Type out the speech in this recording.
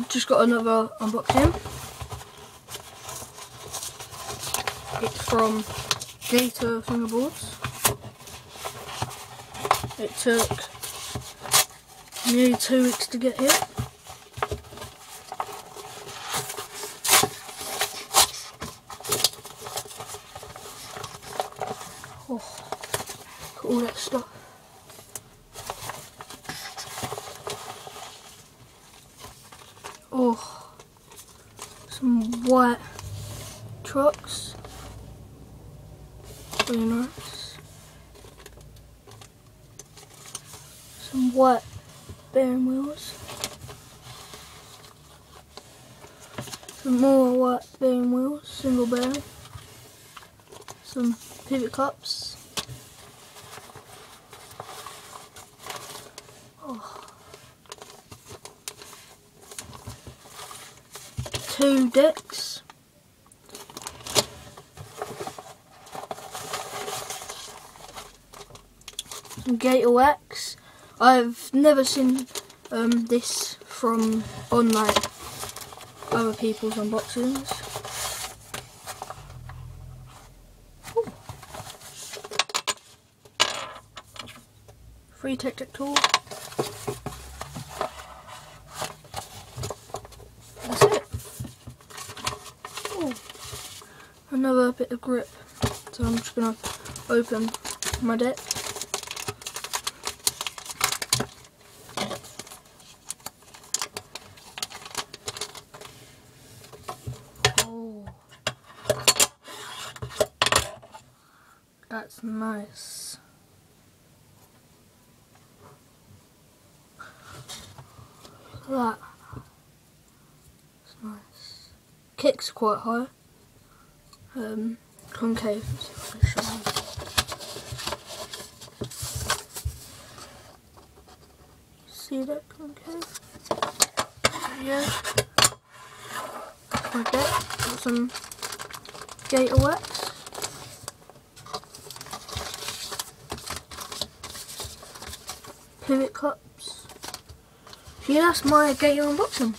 Just got another unboxing. It's from Gator fingerboards. It took nearly 2 weeks to get here. Oh, got all that stuff. Oh, some white trucks. Very nice. Some white bearing wheels. Some more white bearing wheels, single bearing. Some pivot cups. Oh. 2 decks. Some Gator wax. I've never seen this from on like other people's unboxings. Ooh. Free tic-tac tool. That's it. Ooh. Another bit of grip. So I'm just gonna open my deck. That's nice. Look at that. That's nice. Kicks quite high. Concave. Let's see if I can show you. See that concave? Yeah. My deck. Got some Gator wax. Pivot cups. Yeah, that's my Gator unboxing.